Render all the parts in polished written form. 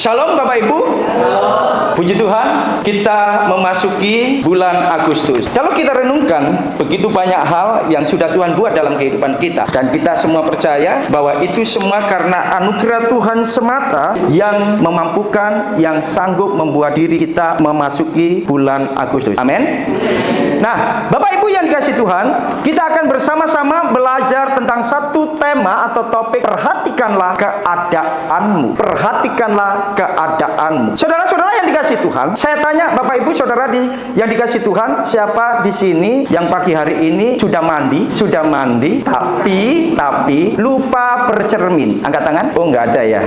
Shalom Bapak Ibu. Puji Tuhan, kita memasuki bulan Agustus. Kalau kita renungkan, begitu banyak hal yang sudah Tuhan buat dalam kehidupan kita. Dan kita semua percaya bahwa itu semua karena anugerah Tuhan semata yang memampukan, yang sanggup membuat diri kita memasuki bulan Agustus. Amin. Nah, Bapak Ibu yang dikasihi Tuhan, kita akan bersama-sama belajar tentang satu tema atau topik, perhatikanlah keadaanmu. Perhatikanlah keadaanmu. Saudara-saudara yang dikasihi Tuhan, saya tanya Bapak Ibu Saudara yang dikasihi Tuhan, siapa di sini yang pagi hari ini sudah mandi, tapi lupa bercermin? Angkat tangan. Oh, nggak ada ya.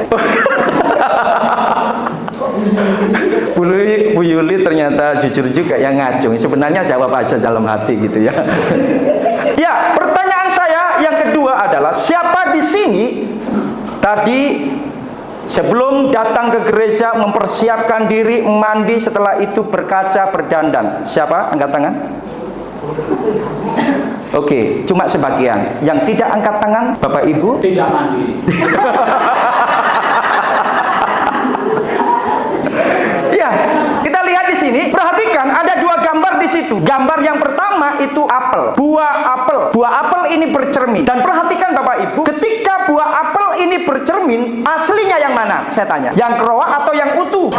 Bu Yuli ternyata jujur juga yang ngacung. Sebenarnya jawab aja dalam hati gitu ya. Ya, pertanyaan saya yang kedua adalah, siapa di sini tadi sebelum datang ke gereja mempersiapkan diri mandi, setelah itu berkaca berdandan? Siapa? Angkat tangan. Oke, cuma sebagian. Yang tidak angkat tangan, Bapak Ibu? Tidak mandi. Ya, kita lihat di sini. Perhatikan, ada dua gambar di situ. Gambar yang pertama itu apel, buah apel. Buah apel ini bercermin. Dan perhatikan Bapak Ibu, ketika buah apel ini bercermin, aslinya yang mana? Saya tanya. Yang keroak atau yang utuh?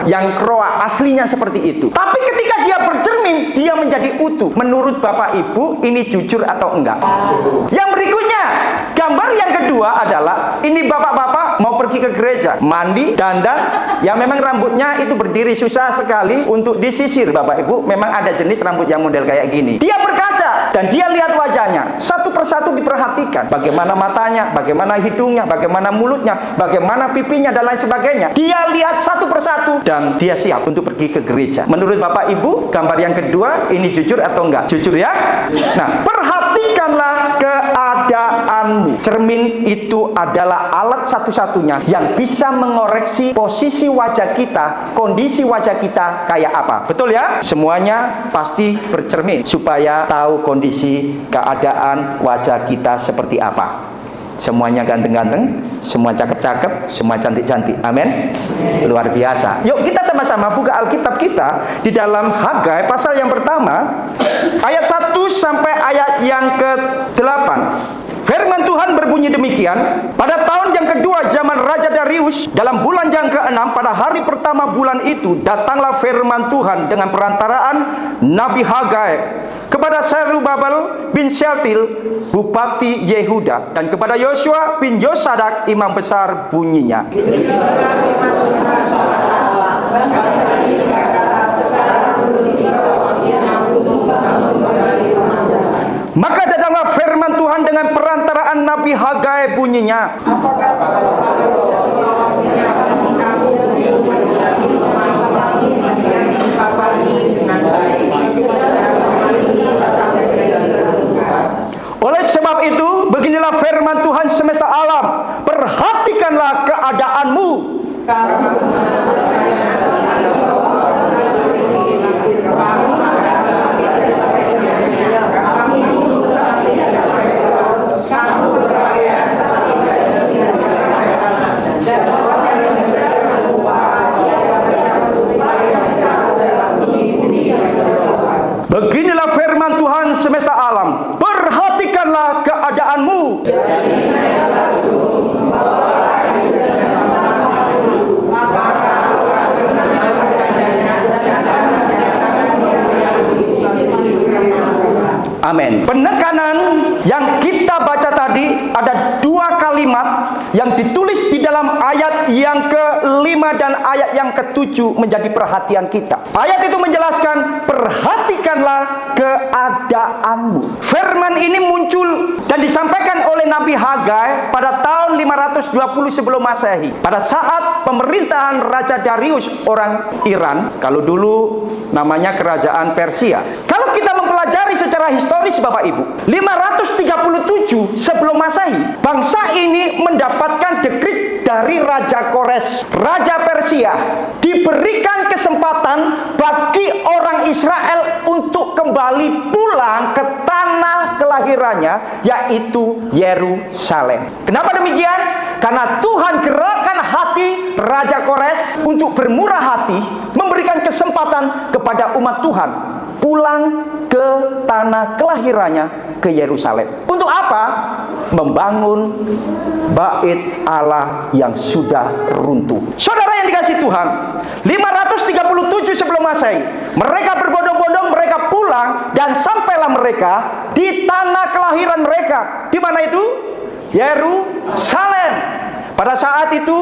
Yang keroak, aslinya seperti itu. Tapi ketika dia bercermin, dia menjadi utuh. Menurut Bapak Ibu, ini jujur atau enggak? Yang berikutnya, gambar yang kedua adalah ini bapak-bapak mau pergi ke gereja, mandi, dandan. Ya memang rambutnya itu berdiri, susah sekali untuk disisir Bapak Ibu. Memang ada jenis rambut yang model kayak gini. Dia berkaca dan dia lihat wajahnya. Satu persatu diperhatikan. Bagaimana matanya, bagaimana hidungnya, bagaimana mulutnya, bagaimana pipinya dan lain sebagainya. Dia lihat satu persatu dan dia siap untuk pergi ke gereja. Menurut Bapak Ibu, gambar yang kedua ini jujur atau enggak? Jujur ya. Nah, perhatikanlah keadaanmu. Cermin itu adalah alat satu-satunya yang bisa mengoreksi posisi wajah kita, kondisi wajah kita kayak apa. Betul ya? Semuanya pasti bercermin supaya tahu kondisi keadaan wajah kita seperti apa. Semuanya ganteng-ganteng, semua cakep-cakep, semua cantik-cantik. Amin. Luar biasa. Yuk kita sama-sama buka Alkitab kita di dalam Hagai pasal yang pertama, ayat 1 sampai ayat yang ke-8. Firman Tuhan berbunyi demikian. Pada tahun yang kedua zaman Raja Darius, dalam bulan yang ke-6, pada hari pertama bulan itu, datanglah firman Tuhan dengan perantaraan Nabi Hagai kepada Zerubabel bin Shealtiel, bupati Yehuda, dan kepada Yosua bin Yosadak, imam besar, bunyinya. Maka datanglah firman Tuhan dengan perantaraan Nabi Hagai, bunyinya. Oleh sebab itu, beginilah firman Tuhan semesta alam, perhatikanlah keadaanmu. Beginilah firman Tuhan semesta alam, perhatikanlah keadaanmu. Amin. Penekanan yang kita baca tadi ada dua kalimat yang ditulis di dalam ayat yang ke-5 dan ayat yang ke-7 menjadi perhatian kita. Ayat itu menjelaskan, perhatikanlah keadaanmu. Firman ini muncul dan disampaikan oleh Nabi Hagai pada tahun 520 sebelum Masehi. Pada saat pemerintahan Raja Darius orang Iran, kalau dulu namanya kerajaan Persia. Kalau kita mempelajari secara historis Bapak Ibu, 537 sebelum Masehi, bangsa ini mendapatkan dekrit dari Raja Kores, Raja Persia, diberikan kesempatan bagi orang Israel untuk kembali pulang ke tanah kelahirannya, yaitu Yerusalem. Kenapa demikian? Karena Tuhan gerakkan hati Raja Kores untuk bermurah hati memberikan kesempatan kepada umat Tuhan pulang ke tanah kelahirannya, ke Yerusalem. Untuk apa? Membangun bait Allah yang sudah runtuh. Saudara yang dikasihi Tuhan, 537 sebelum Masehi, mereka berbondong-bondong, mereka pulang, dan sampailah mereka di tanah kelahiran mereka. Di mana itu? Yerusalem. Pada saat itu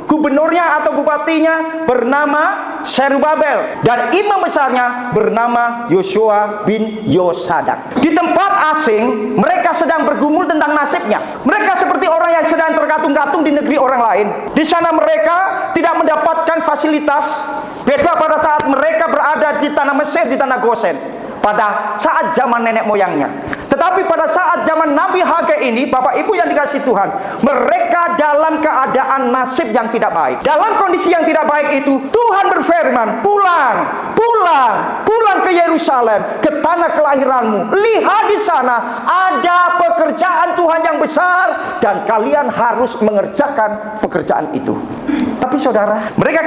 gubernurnya atau bupatinya bernama Serubabel, dan imam besarnya bernama Yosua bin Yosadak. Di tempat asing, mereka sedang bergumul tentang nasibnya. Mereka seperti orang yang sedang terkatung-katung di negeri orang lain. Di sana mereka tidak mendapatkan fasilitas, beda pada saat mereka berada di tanah Mesir, di tanah Gosen, pada saat zaman nenek moyangnya. Tetapi pada saat zaman Nabi Hagai ini, Bapak Ibu yang dikasihi Tuhan, mereka dalam keadaan nasib yang tidak baik. Dalam kondisi yang tidak baik itu, Tuhan berfirman, pulang ke Yerusalem, ke tanah kelahiranmu. Lihat di sana ada pekerjaan Tuhan yang besar, dan kalian harus mengerjakan pekerjaan itu. Tapi saudara, mereka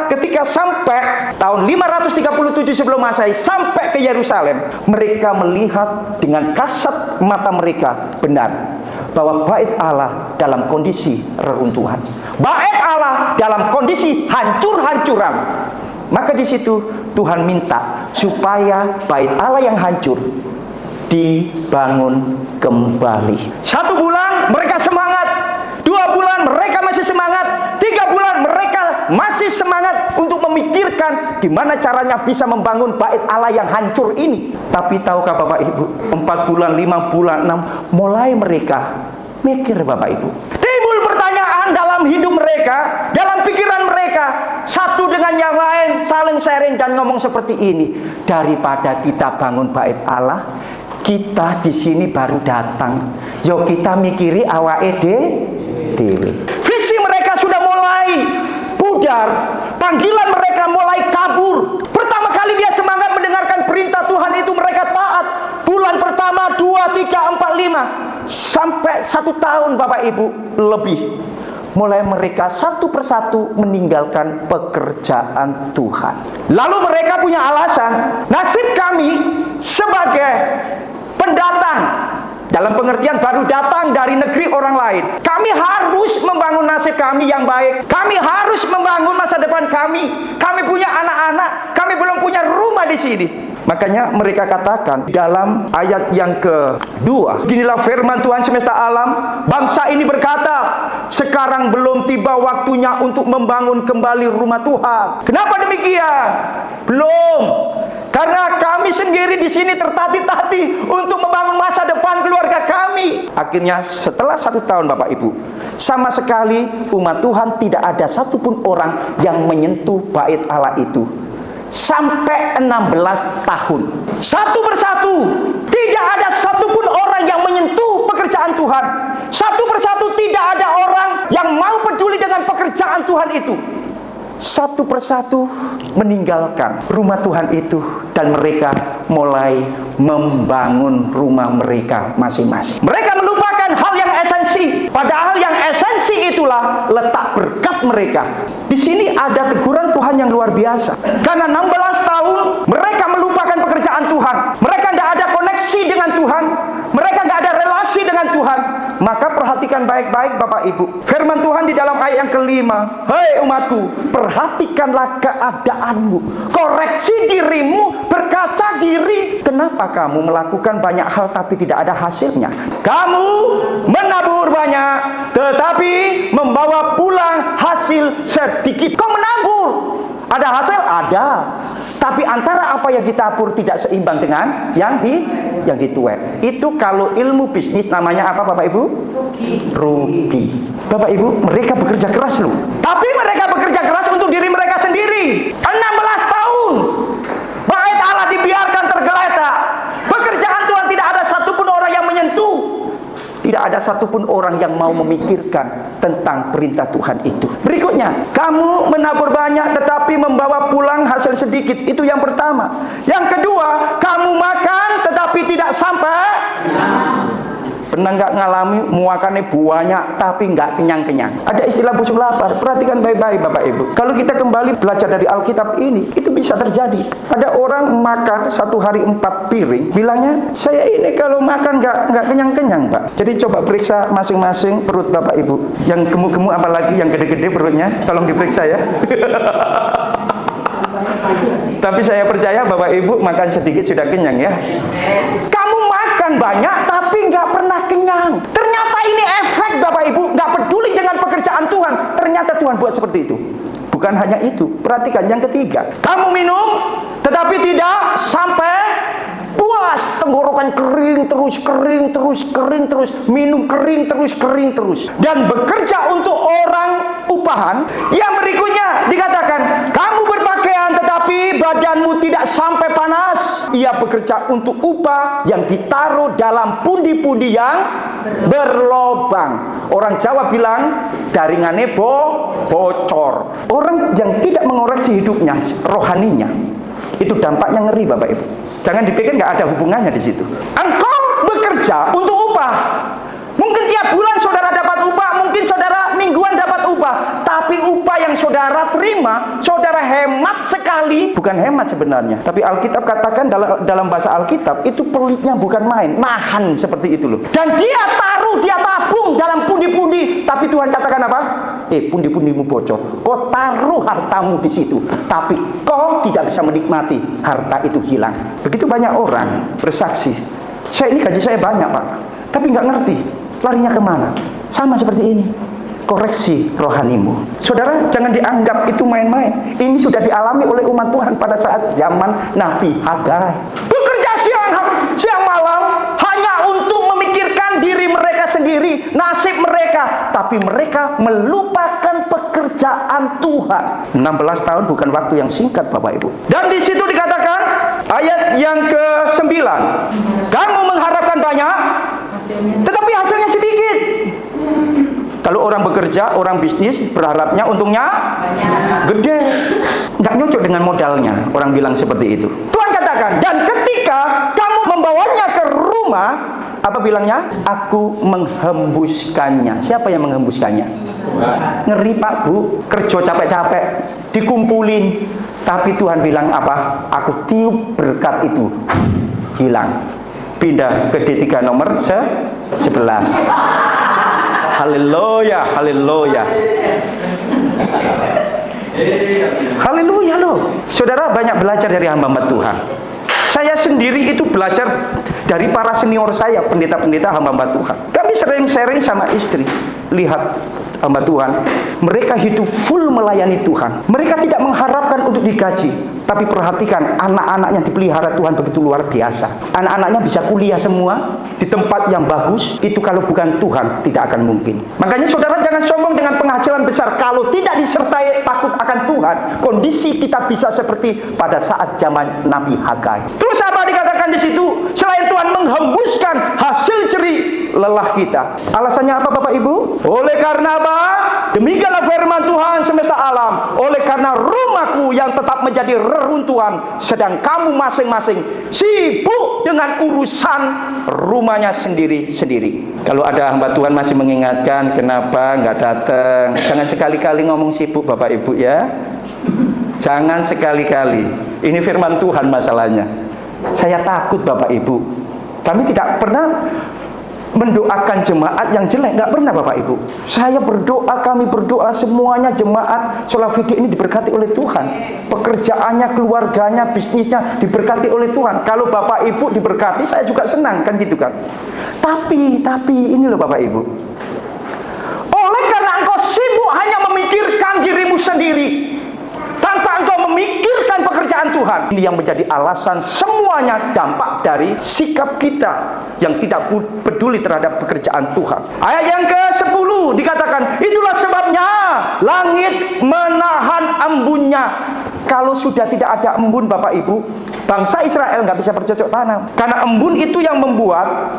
ketika sampai tahun 537 sebelum Masehi, sampai ke Yerusalem, mereka melihat dengan kasat mata mereka benar bahwa bait Allah dalam kondisi reruntuhan. Bait Allah dalam kondisi hancur-hancuran. Maka di situ Tuhan minta supaya bait Allah yang hancur dibangun kembali. 1 bulan mereka semangat, 2 bulan mereka masih semangat, 3 bulan mereka masih semangat untuk memikirkan gimana caranya bisa membangun bait Allah yang hancur ini. Tapi tahukah Bapak Ibu, 4 bulan, 5 bulan, 6, mulai mereka mikir Bapak Ibu. Timbul pertanyaan dalam hidup mereka, dalam pikiran mereka, satu dengan yang lain saling sharing dan ngomong seperti ini. Daripada kita bangun bait Allah, kita di sini baru datang, yo kita mikiri awake dewe. Visi mereka sudah mulai pudar, panggilan mereka mulai kabur. Pertama kali dia semangat mendengarkan perintah Tuhan itu, mereka taat. Bulan pertama, 2, 3, 4, 5, sampai 1 tahun Bapak Ibu lebih, mulai mereka satu persatu meninggalkan pekerjaan Tuhan. Lalu mereka punya alasan, nasib kami sebagai pendatang, dalam pengertian baru datang dari negeri orang lain, kami harus membangun nasib kami yang baik. Kami harus membangun masa depan kami. Kami punya anak-anak, kami belum punya rumah di sini. Makanya mereka katakan dalam ayat yang kedua, beginilah firman Tuhan semesta alam, bangsa ini berkata, sekarang belum tiba waktunya untuk membangun kembali rumah Tuhan. Kenapa demikian? Belum. Karena kami sendiri di sini tertatih-tatih untuk membangun masa depan keluarga kami. Akhirnya setelah 1 tahun Bapak Ibu, sama sekali umat Tuhan tidak ada satupun orang yang menyentuh bait Allah itu. Sampai 16 tahun. Satu persatu, tidak ada satupun orang yang menyentuh pekerjaan Tuhan. Satu persatu tidak ada orang yang mau peduli dengan pekerjaan Tuhan itu. Satu persatu meninggalkan rumah Tuhan itu, dan mereka mulai membangun rumah mereka masing-masing. Mereka melupakan hal yang esensi, padahal yang esensi itulah letak berkat mereka. Di sini ada teguran Tuhan yang luar biasa. Karena 16 tahun mereka melupakan pekerjaan Tuhan, mereka tidak ada koneksi dengan Tuhan, mereka tidak ada relasi dengan Tuhan. Maka perhatikan baik-baik Bapak Ibu, firman Tuhan di dalam ayat yang kelima, hei umatku, perhatikanlah keadaanmu, koreksi dirimu, berkaca diri. Kenapa kamu melakukan banyak hal tapi tidak ada hasilnya? Kamu menabur banyak tetapi membawa pulang hasil sedikit. Kau menabur, ada hasil? Ada. Tapi antara apa yang ditabur tidak seimbang dengan yang dituai. Itu kalau ilmu bisnis namanya apa Bapak Ibu? Rugi. Bapak Ibu, mereka bekerja keras loh. Tapi mereka bekerja keras untuk diri mereka sendiri. 16 tahun bait Allah dibiarkan tergeletak. Pekerjaan Tuhan tidak ada satupun orang yang menyentuh. Tidak ada satupun orang yang mau memikirkan tentang perintah Tuhan itu. Berikutnya, kamu menabur banyak tetapi membawa pulang hasil sedikit. Itu yang pertama. Yang kedua, kamu makan tetapi tidak sampai. Pernah nggak ngalami muakannya banyak tapi nggak kenyang-kenyang? Ada istilah busuk lapar. Perhatikan baik-baik Bapak Ibu. Kalau kita kembali belajar dari Alkitab ini, itu bisa terjadi. Ada orang makan satu hari 4 piring, bilangnya saya ini kalau makan nggak kenyang-kenyang Pak. Jadi coba periksa masing-masing perut Bapak Ibu. Yang gemuk-gemuk apalagi yang gede-gede perutnya, tolong diperiksa ya. Tapi saya percaya Bapak Ibu makan sedikit sudah kenyang ya. Kamu makan banyak tapi nggak pernah kenyang. Ternyata ini efek Bapak Ibu. Nggak peduli dengan pekerjaan Tuhan. Ternyata Tuhan buat seperti itu. Bukan hanya itu. Perhatikan yang ketiga. Kamu minum tetapi tidak sampai puas. Tenggorokan kering terus. Minum kering terus. Dan bekerja untuk orang upahan. Yang berikutnya dikatakan, kamu berpakaian tetapi badanmu tidak sampai panas. Ia bekerja untuk upah yang ditaruh dalam pundi-pundi yang berlobang. Orang Jawa bilang jaringannya bocor. Orang yang tidak mengoreksi hidupnya, rohaninya, itu dampaknya ngeri Bapak Ibu. Jangan dipikir nggak ada hubungannya di situ. Engkau bekerja untuk upah. Mungkin tiap bulan saudara dapat upah, mungkin saudara mingguan dapat upah. Tapi upah yang saudara terima, saudara hemat sekali. Bukan hemat sebenarnya. Tapi Alkitab katakan dalam bahasa Alkitab, itu pelitnya bukan main. Nahan seperti itu loh. Dan dia tabung dalam pundi-pundi. Tapi Tuhan katakan apa? Pundi-pundimu bocor. Kau taruh hartamu di situ. Tapi kau tidak bisa menikmati harta itu hilang. Begitu banyak orang bersaksi. Ini gaji saya banyak Pak. Tapi nggak ngerti. Larinya kemana? Sama seperti ini. Koreksi rohanimu. Saudara, jangan dianggap itu main-main. Ini sudah dialami oleh umat Tuhan pada saat zaman Nabi Hagai. Bekerja siang malam hanya untuk memikirkan diri mereka sendiri, nasib mereka. Tapi mereka melupakan pekerjaan Tuhan. 16 tahun bukan waktu yang singkat Bapak Ibu. Dan di situ dikatakan ayat yang ke-9. Kamu mengharapkan banyak, tetapi hasilnya sedikit. Kalau orang bekerja, orang bisnis berharapnya untungnya gede. Nggak nyocok dengan modalnya. Orang bilang seperti itu. Tuhan katakan, dan ketika kamu membawanya ke rumah, apa bilangnya? Aku menghembuskannya. Siapa yang menghembuskannya? Ngeri Pak Bu. Kerja capek-capek, dikumpulin. Tapi Tuhan bilang apa? Aku tiup berkat itu. Hilang. Pindah ke D3 nomor 11. Haleluya, haleluya. Haleluya loh. Saudara banyak belajar dari hamba-hamba Tuhan. Saya sendiri itu belajar dari para senior saya, pendeta-pendeta hamba-hamba Tuhan. Kami sering sharing sama istri. Lihat hamba Tuhan, mereka hidup full melayani Tuhan. Mereka tidak mengharapkan untuk digaji. Tapi perhatikan, anak-anaknya dipelihara Tuhan begitu luar biasa. Anak-anaknya bisa kuliah semua di tempat yang bagus. Itu kalau bukan Tuhan tidak akan mungkin. Makanya saudara jangan sombong dengan penghasilan besar. Kalau tidak disertai takut akan Tuhan, kondisi kita bisa seperti pada saat zaman Nabi Hagai. Terus apa dikatakan di situ? Selain Tuhan menghembuskan hasil jerih lelah kita. Alasannya apa Bapak Ibu? Oleh karena apa? Demikianlah firman Tuhan semesta alam. Oleh karena rumahku yang tetap menjadi reruntuhan, sedang kamu masing-masing sibuk dengan urusan rumahnya sendiri-sendiri. Kalau ada hamba Tuhan masih mengingatkan kenapa nggak datang, jangan sekali-kali ngomong sibuk Bapak Ibu ya. Jangan sekali-kali. Ini firman Tuhan masalahnya. Saya takut Bapak Ibu. Kami tidak pernah mendoakan jemaat yang jelek, nggak pernah Bapak Ibu. Saya berdoa, kami berdoa semuanya jemaat Solafide ini diberkati oleh Tuhan. Pekerjaannya, keluarganya, bisnisnya diberkati oleh Tuhan. Kalau Bapak Ibu diberkati, saya juga senang kan gitu kan. Tapi ini loh Bapak Ibu. Oleh karena engkau sibuk hanya memikirkan dirimu sendiri, tanpa engkau memikirkan pekerjaan Tuhan. Ini yang menjadi alasan semuanya dampak dari sikap kita yang tidak peduli terhadap pekerjaan Tuhan. Ayat yang ke-10 dikatakan, itulah sebabnya langit menahan embunnya. Kalau sudah tidak ada embun Bapak Ibu, bangsa Israel nggak bisa bercocok tanam. Karena embun itu yang membuat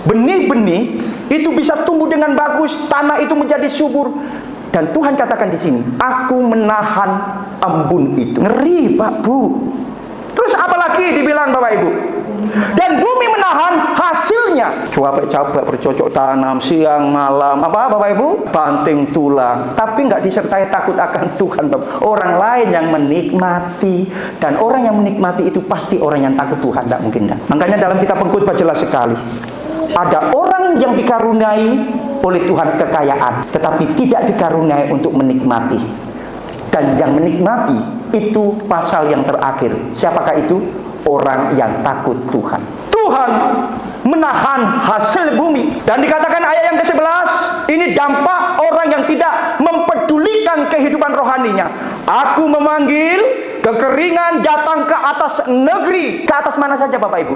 benih-benih itu bisa tumbuh dengan bagus, tanah itu menjadi subur. Dan Tuhan katakan di sini, aku menahan embun itu. Ngeri Pak Bu. Terus apalagi dibilang Bapak Ibu? Dan bumi menahan hasilnya. Capek-capek bercocok tanam siang malam, apa Bapak Ibu? Banting tulang. Tapi nggak disertai takut akan Tuhan, Bapak. Orang lain yang menikmati, dan orang yang menikmati itu pasti orang yang takut Tuhan, tidak mungkin dah. Makanya dalam kitab Pengkhotbah jelas sekali. Ada orang yang dikaruniai oleh Tuhan kekayaan, tetapi tidak dikaruniai untuk menikmati. Dan yang menikmati itu pasal yang terakhir. Siapakah itu? Orang yang takut Tuhan. Tuhan menahan hasil bumi. Dan dikatakan ayat yang ke-11, ini dampak orang yang tidak mempedulikan kehidupan rohaninya. Aku memanggil kekeringan datang ke atas negeri. Ke atas mana saja Bapak Ibu?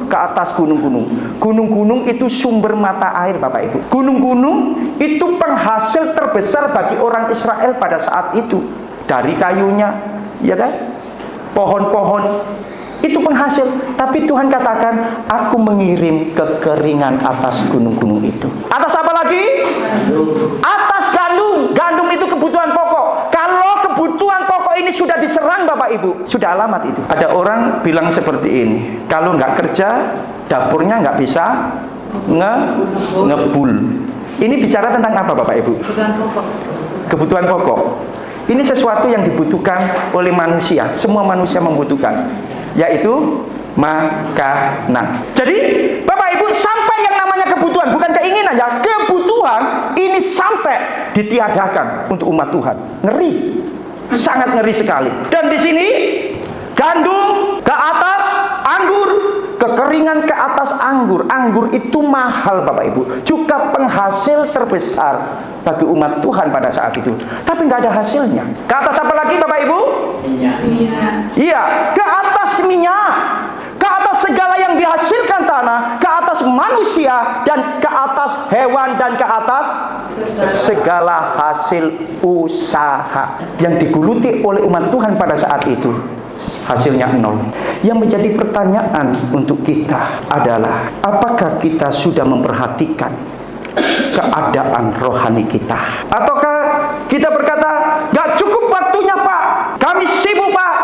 Ke atas gunung-gunung. Gunung-gunung itu sumber mata air Bapak Ibu. Gunung-gunung itu penghasil terbesar bagi orang Israel pada saat itu. Dari kayunya, ya kan? Pohon-pohon itu penghasil. Tapi Tuhan katakan, aku mengirim kekeringan atas gunung-gunung itu. Atas apa lagi? Atas gandum. Gandum itu kebutuhan pokok. Kalau kebutuhan pokok ini sudah diserang Bapak Ibu, sudah alamat itu. Ada orang bilang seperti ini, kalau nggak kerja, dapurnya nggak bisa ngebul. Ini bicara tentang apa Bapak Ibu? Kebutuhan pokok. Ini sesuatu yang dibutuhkan oleh manusia. Semua manusia membutuhkan, yaitu makanan. Jadi Bapak Ibu, sampai yang namanya kebutuhan, bukan keinginan ya, kebutuhan ini sampai ditiadakan untuk umat Tuhan. Ngeri, sangat ngeri sekali. Dan di sini gandum ke atas anggur, kekeringan ke atas anggur. Anggur itu mahal Bapak Ibu, juga penghasil terbesar bagi umat Tuhan pada saat itu. Tapi nggak ada hasilnya. Ke atas apa lagi Bapak Ibu? Minyak. Iya, ke atas minyak, ke atas segala yang dihasilkan tanah, ke atas manusia, dan ke atas hewan, dan ke atas segala hasil usaha yang diguluti oleh umat Tuhan pada saat itu. Hasilnya nol. Yang menjadi pertanyaan untuk kita adalah, apakah kita sudah memperhatikan keadaan rohani kita? Ataukah kita berkata, gak cukup waktunya Pak, kami sibuk Pak,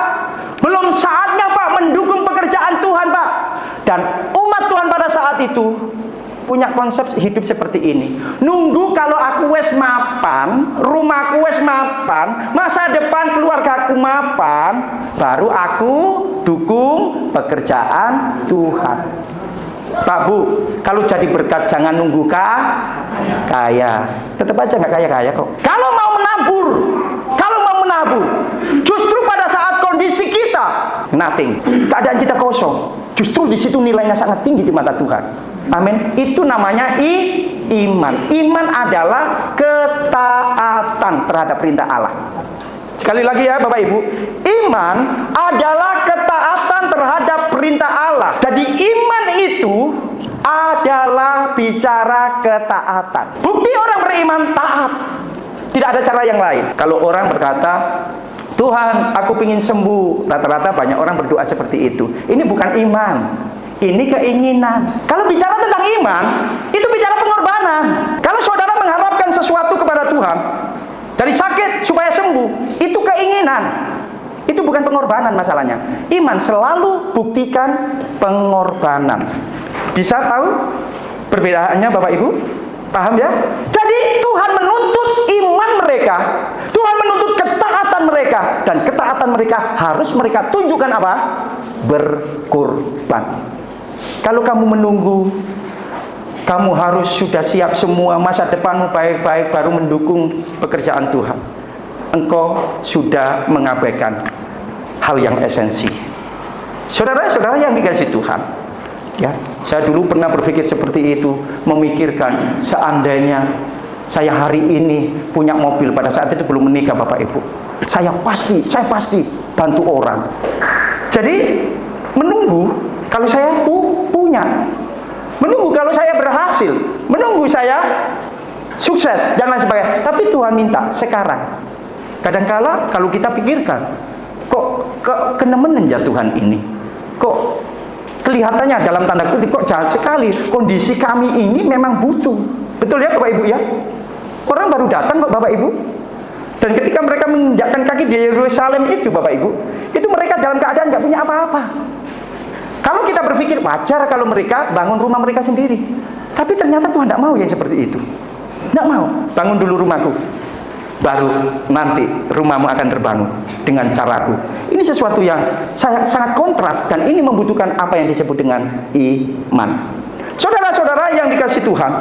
belum saatnya Pak mendukung pekerjaan Tuhan Pak. Dan umat Tuhan pada saat itu punya konsep hidup seperti ini. Nunggu kalau aku wes mapan, rumahku wes mapan, masa depan keluarga aku mapan, baru aku dukung pekerjaan Tuhan. Pak Bu, kalau jadi berkat jangan nunggu kaya. Tetap aja nggak kaya-kaya kok. Kalau mau menabur, justru pada saat kondisi kita nothing, keadaan kita kosong, justru di situ nilainya sangat tinggi di mata Tuhan. Amin. Itu namanya iman. Iman adalah ketaatan terhadap perintah Allah. Sekali lagi ya Bapak Ibu, iman adalah ketaatan terhadap perintah Allah. Jadi iman itu adalah bicara ketaatan. Bukti orang beriman taat. Tidak ada cara yang lain. Kalau orang berkata, Tuhan aku ingin sembuh, rata-rata banyak orang berdoa seperti itu. Ini bukan iman, ini keinginan. Kalau bicara tentang iman, itu bicara pengorbanan. Kalau saudara mengharapkan sesuatu kepada Tuhan, dari sakit supaya sembuh, itu keinginan. Itu bukan pengorbanan masalahnya. Iman selalu buktikan pengorbanan. Bisa tahu perbedaannya Bapak Ibu? Paham ya? Jadi Tuhan menuntut iman mereka, Tuhan menuntut ketaatan mereka, dan ketaatan mereka harus mereka tunjukkan apa? Berkorban. Kalau kamu menunggu, kamu harus sudah siap semua, masa depanmu baik-baik baru mendukung pekerjaan Tuhan, engkau sudah mengabaikan hal yang esensi. Saudara-saudara yang dikasihi Tuhan, ya, saya dulu pernah berpikir seperti itu, memikirkan seandainya saya hari ini punya mobil, pada saat itu belum menikah Bapak Ibu, saya pasti bantu orang. Jadi menunggu kalau saya punya, menunggu kalau saya berhasil, menunggu saya sukses dan lain sebagainya. Tapi Tuhan minta sekarang. Kadangkala kalau kita pikirkan, kok kenemenen ya Tuhan ini, kok kelihatannya dalam tanda kutip kok jahat sekali. Kondisi kami ini memang butuh. Betul ya Bapak Ibu ya? Orang baru datang kok Bapak Ibu. Dan ketika mereka menginjakkan kaki di Yerusalem itu, Bapak Ibu, itu mereka dalam keadaan nggak punya apa-apa. Kalau kita berpikir wajar kalau mereka bangun rumah mereka sendiri, tapi ternyata Tuhan tidak mau yang seperti itu. Tidak mau. Bangun dulu rumahku, baru nanti rumahmu akan terbangun dengan caraku. Ini sesuatu yang sangat kontras, dan ini membutuhkan apa yang disebut dengan iman. Saudara-saudara yang dikasihi Tuhan,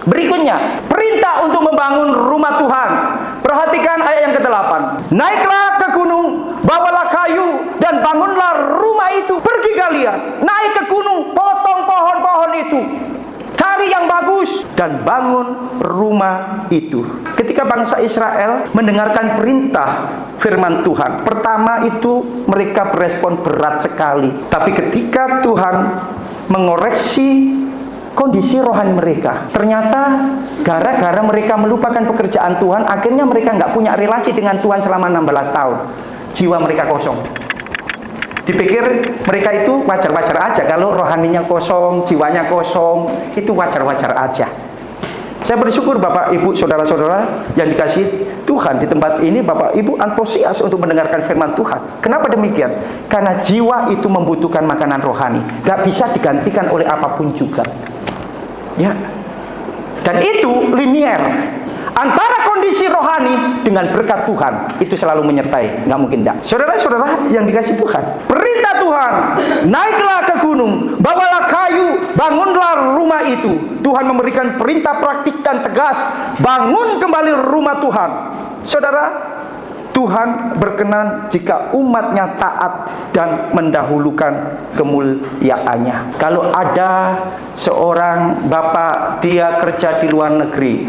berikutnya, perintah untuk membangun rumah Tuhan. Perhatikan ayat yang ke-8. Naiklah ke gunung, bawalah kayu, dan bangunlah rumah itu. Pergi kalian, naik ke gunung, potong pohon-pohon itu, cari yang bagus, dan bangun rumah itu. Ketika bangsa Israel mendengarkan perintah firman Tuhan, pertama itu mereka berespon berat sekali. Tapi ketika Tuhan mengoreksi kondisi rohani mereka, ternyata gara-gara mereka melupakan pekerjaan Tuhan, akhirnya mereka nggak punya relasi dengan Tuhan selama 16 tahun. Jiwa mereka kosong. Dipikir mereka itu wajar-wajar aja, kalau rohaninya kosong, jiwanya kosong, itu wajar-wajar aja. Saya bersyukur Bapak Ibu saudara-saudara yang dikasihi Tuhan, di tempat ini Bapak Ibu antusias untuk mendengarkan firman Tuhan. Kenapa demikian? Karena jiwa itu membutuhkan makanan rohani, gak bisa digantikan oleh apapun juga. Ya, dan itu linier antara kondisi rohani dengan berkat Tuhan, itu selalu menyertai, nggak mungkin tidak. Saudara-saudara yang dikasihi Tuhan, perintah Tuhan, naiklah ke gunung, bawalah kayu, bangunlah rumah itu. Tuhan memberikan perintah praktis dan tegas, bangun kembali rumah Tuhan. Saudara, Tuhan berkenan jika umatnya taat dan mendahulukan kemuliaannya. Kalau ada seorang bapak, dia kerja di luar negeri,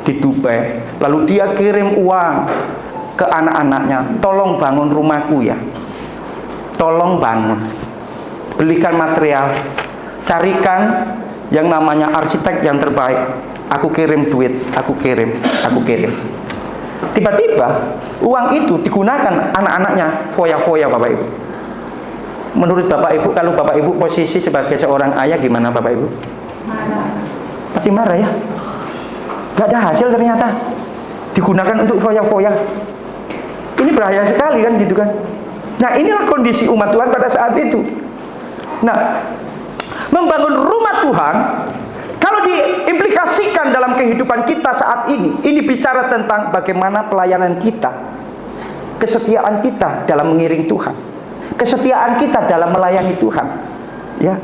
di Dubai, lalu dia kirim uang ke anak-anaknya, tolong bangun rumahku ya, tolong bangun, belikan material, carikan yang namanya arsitek yang terbaik, aku kirim duit, aku kirim. Tiba-tiba uang itu digunakan anak-anaknya foya-foya, Bapak Ibu. Menurut Bapak Ibu, kalau Bapak Ibu posisi sebagai seorang ayah, gimana Bapak Ibu? Marah. Pasti marah ya. Gak ada hasil ternyata, digunakan untuk foya-foya. Ini bahaya sekali kan, gitu kan. Nah, inilah kondisi umat Tuhan pada saat itu. Nah, membangun rumah Tuhan, kalau diimplikasikan dalam kehidupan kita saat ini bicara tentang bagaimana pelayanan kita, kesetiaan kita dalam mengiring Tuhan, kesetiaan kita dalam melayani Tuhan, ya,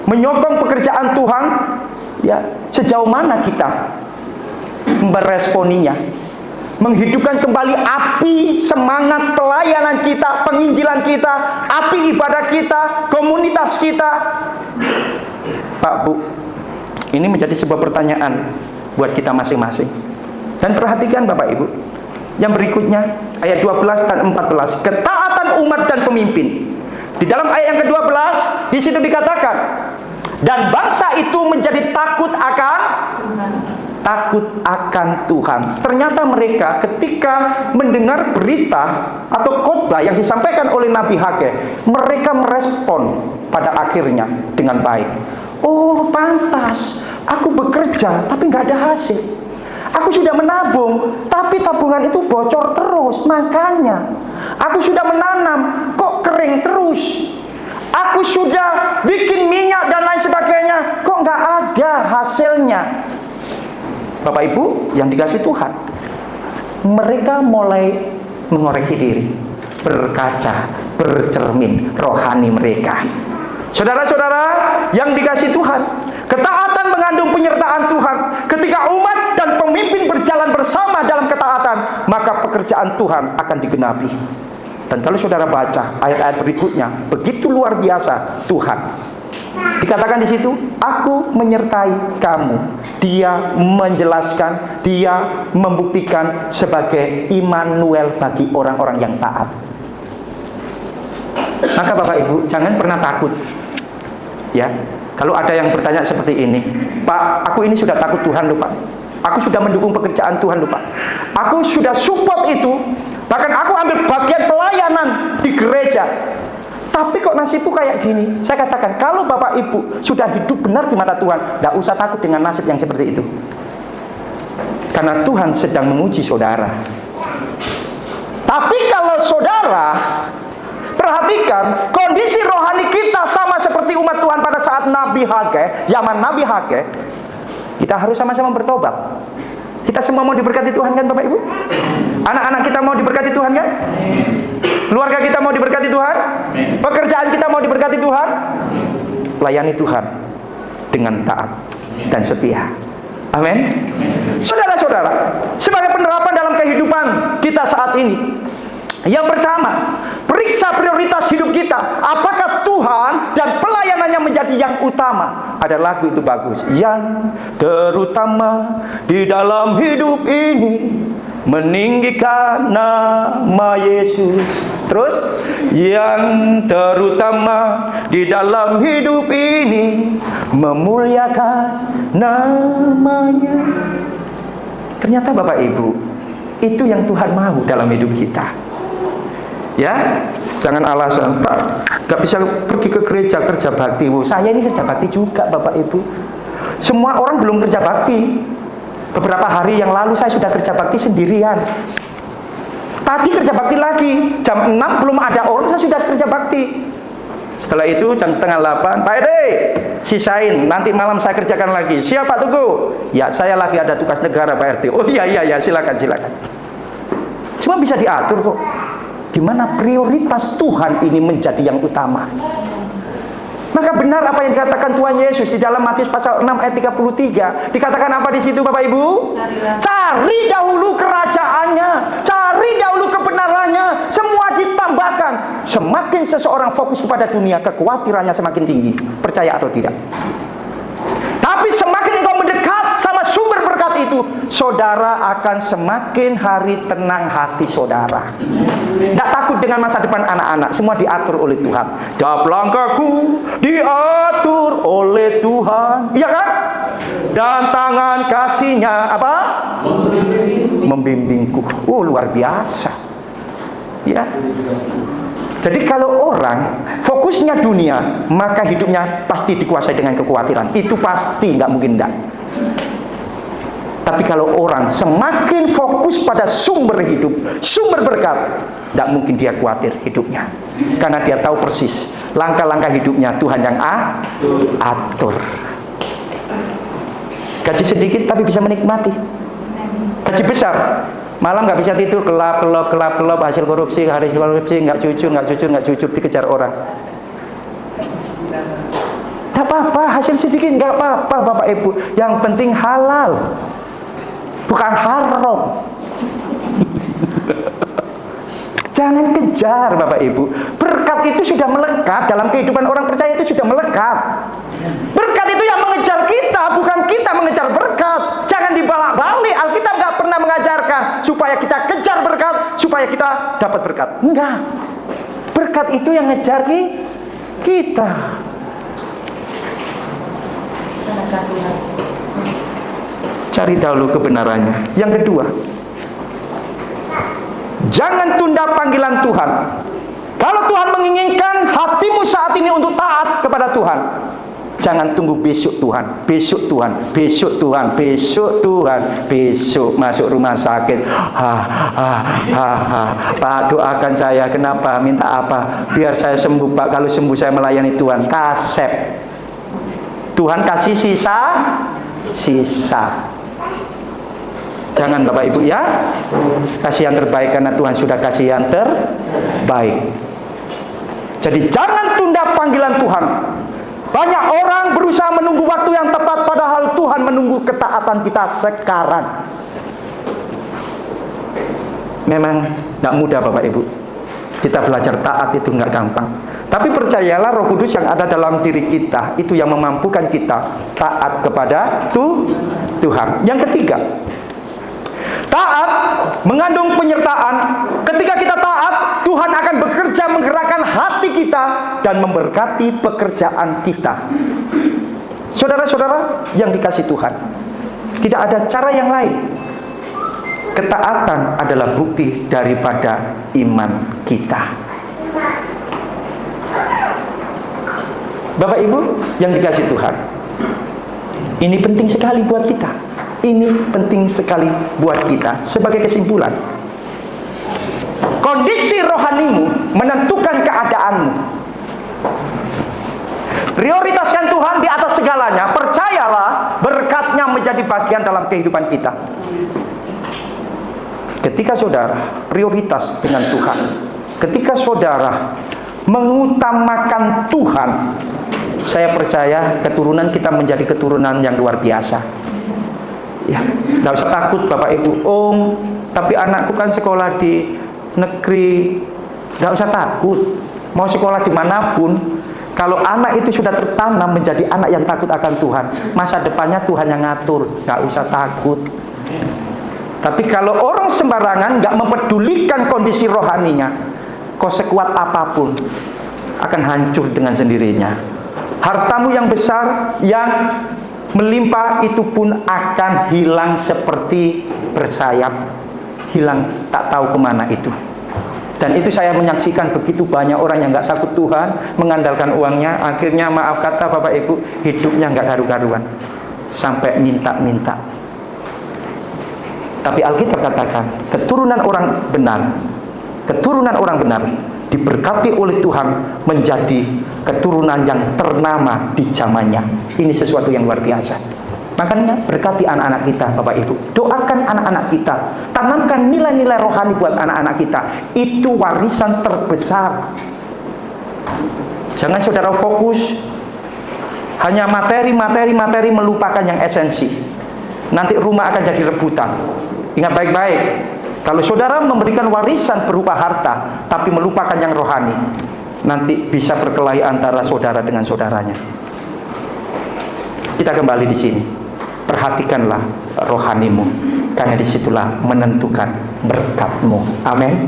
menyokong pekerjaan Tuhan, ya, sejauh mana kita meresponinya, menghidupkan kembali api semangat pelayanan kita, penginjilan kita, api ibadah kita, komunitas kita. Pak, Bu, ini menjadi sebuah pertanyaan buat kita masing-masing. Dan perhatikan Bapak Ibu, yang berikutnya ayat 12 dan 14, ketaatan umat dan pemimpin. Di dalam ayat yang ke-12 di situ dikatakan, dan bangsa itu menjadi takut akan Tuhan. Ternyata mereka ketika mendengar berita atau khotbah yang disampaikan oleh Nabi Hage, mereka merespon pada akhirnya dengan baik. Oh, pantas aku bekerja tapi nggak ada hasil. Aku sudah menabung tapi tabungan itu bocor terus. Makanya aku sudah menanam kok kering terus. Aku sudah bikin minyak dan lain sebagainya, kok nggak ada hasilnya. Bapak Ibu yang dikasihi Tuhan, mereka mulai mengoreksi diri, berkaca, bercermin rohani mereka. Saudara-saudara yang dikasihi Tuhan, ketaatan mengandung penyertaan Tuhan. Ketika umat dan pemimpin berjalan bersama dalam ketaatan, maka pekerjaan Tuhan akan digenapi. Dan kalau saudara baca ayat-ayat berikutnya, begitu luar biasa Tuhan. Dikatakan di situ, aku menyertai kamu. Dia menjelaskan, dia membuktikan sebagai Immanuel bagi orang-orang yang taat. Maka Bapak Ibu, jangan pernah takut. Ya, kalau ada yang bertanya seperti ini, Pak, aku ini sudah takut Tuhan loh Pak. Aku sudah mendukung pekerjaan Tuhan loh Pak. Aku sudah support itu. Bahkan aku ambil bagian pelayanan di gereja. Tapi kok nasibku kayak gini? Saya katakan, kalau Bapak Ibu sudah hidup benar di mata Tuhan, tidak usah takut dengan nasib yang seperti itu. Karena Tuhan sedang menguji saudara. Tapi kalau saudara perhatikan, kondisi rohani kita sama seperti umat Tuhan pada saat Nabi Haggai, zaman Nabi Haggai, kita harus sama-sama bertobat. Kita semua mau diberkati Tuhan kan Bapak Ibu? Anak-anak kita mau diberkati Tuhan kan? Keluarga kita mau diberkati Tuhan? Pekerjaan kita mau diberkati Tuhan? Layani Tuhan dengan taat dan setia. Amin. Saudara-saudara, sebagai penerapan dalam kehidupan kita saat ini, yang pertama, periksa prioritas hidup kita. Apakah Tuhan dan pelayanannya menjadi yang utama? Ada lagu itu bagus. Yang terutama di dalam hidup ini, meninggikan nama Yesus. Terus, yang terutama di dalam hidup ini, memuliakan namanya. Ternyata Bapak Ibu, itu yang Tuhan mau dalam hidup kita. Ya, jangan alasan, Pak, gak bisa pergi ke gereja kerja bakti. Saya ini kerja bakti juga Bapak Ibu. Semua orang belum kerja bakti. Beberapa hari yang lalu saya sudah kerja bakti sendirian. Pagi kerja bakti lagi, jam 6 belum ada orang, saya sudah kerja bakti. Setelah itu jam setengah 8, Pak Ede, sisain, nanti malam saya kerjakan lagi. Siap Pak Tugu? Ya, saya lagi ada tugas negara Pak RT. Oh iya, silakan. Semua bisa diatur kok. Gimana prioritas Tuhan ini menjadi yang utama. Maka benar apa yang dikatakan Tuhan Yesus di dalam Matius pasal 6 ayat 33. Dikatakan apa di situ Bapak Ibu? Cari dahulu kerajaannya, cari dahulu kebenarannya, semua ditambahkan. Semakin seseorang fokus kepada dunia, kekhawatirannya semakin tinggi. Percaya atau tidak? Tapi semakin engkau mendekat sama sumber berkat itu, saudara akan semakin hari tenang hati saudara. Tidak takut dengan masa depan anak-anak, semua diatur oleh Tuhan. Tiap langkahku diatur oleh Tuhan, iya kan? Dan tangan kasih-Nya apa? Membimbingku. Oh, luar biasa. Ya. Jadi kalau orang fokusnya dunia, maka hidupnya pasti dikuasai dengan kekhawatiran. Itu pasti, nggak mungkin enggak. Tapi kalau orang semakin fokus pada sumber hidup, sumber berkat, tidak mungkin dia khawatir hidupnya. Karena dia tahu persis langkah-langkah hidupnya Tuhan yang atur. Gaji sedikit tapi bisa menikmati. Gaji besar, malam nggak bisa tidur, kelap, hasil korupsi, nggak jujur, dikejar orang. Tak apa-apa, hasil sedikit nggak apa-apa Bapak Ibu. Yang penting halal, bukan haram. Jangan kejar Bapak Ibu. Berkat itu sudah melekat dalam kehidupan orang percaya, itu sudah melekat. Berkat itu yang mengejar kita, bukan kita mengejar berkat. Jangan dibalak-balik. Alkitab nggak pernah mengajarkan supaya kita kejar berkat, supaya kita dapat berkat. Enggak. Berkat itu yang ngejar kita. Cari dahulu kebenarannya. Yang kedua, jangan tunda panggilan Tuhan. Kalau Tuhan menginginkan hatimu saat ini untuk taat kepada Tuhan, jangan tunggu besok Tuhan, besok masuk rumah sakit. Pak, doakan saya. Kenapa? Minta apa? Biar saya sembuh Pak. Kalau sembuh saya melayani Tuhan. Kasep. Tuhan kasih sisa. Jangan Bapak Ibu ya. Kasih yang terbaik karena Tuhan sudah kasih yang terbaik. Jadi jangan tunda panggilan Tuhan. Banyak orang berusaha menunggu waktu yang tepat, padahal Tuhan menunggu ketaatan kita sekarang. Memang tidak mudah Bapak Ibu. Kita belajar taat itu nggak gampang. Tapi percayalah Roh Kudus yang ada dalam diri kita itu yang memampukan kita taat kepada Tuhan. Yang ketiga, taat mengandung penyertaan. Ketika kita taat, Tuhan akan bekerja menggerakkan hati kita dan memberkati pekerjaan kita. Saudara-saudara yang dikasih Tuhan, tidak ada cara yang lain. Ketaatan adalah bukti daripada iman kita. Bapak Ibu yang dikasih Tuhan, ini penting sekali buat kita. Ini penting sekali buat kita. Sebagai kesimpulan, Kondisi rohanimu menentukan keadaanmu. Prioritaskan Tuhan di atas segalanya. Percayalah, berkatnya menjadi bagian dalam kehidupan kita. Ketika saudara prioritas dengan Tuhan, ketika saudara mengutamakan Tuhan, saya percaya keturunan kita menjadi keturunan yang luar biasa. Ya, tidak usah takut Bapak Ibu. Oh, tapi anakku kan sekolah di negeri. Tidak usah takut. Mau sekolah dimanapun, kalau anak itu sudah tertanam menjadi anak yang takut akan Tuhan, masa depannya Tuhan yang ngatur. Tidak usah takut. Tapi kalau orang sembarangan nggak mempedulikan kondisi rohaninya, kau sekuat apapun akan hancur dengan sendirinya. Hartamu yang besar, yang melimpah itu pun akan hilang seperti bersayap, hilang tak tahu kemana itu. Dan itu saya menyaksikan begitu banyak orang yang nggak takut Tuhan, mengandalkan uangnya, akhirnya maaf kata Bapak Ibu, hidupnya nggak karu-karuan, sampai minta-minta. Tapi Alkitab katakan, keturunan orang benar diberkati oleh Tuhan menjadi keturunan yang ternama di zamannya. Ini sesuatu yang luar biasa. Makanya berkati anak-anak kita, Bapak Ibu. Doakan anak-anak kita. Tanamkan nilai-nilai rohani buat anak-anak kita. Itu warisan terbesar. Jangan saudara fokus hanya materi, melupakan yang esensi. Nanti rumah akan jadi rebutan. Ingat baik-baik, kalau saudara memberikan warisan berupa harta, tapi melupakan yang rohani, nanti bisa berkelahi antara saudara dengan saudaranya. Kita kembali di sini. Perhatikanlah rohanimu, karena disitulah menentukan berkatmu. Amin.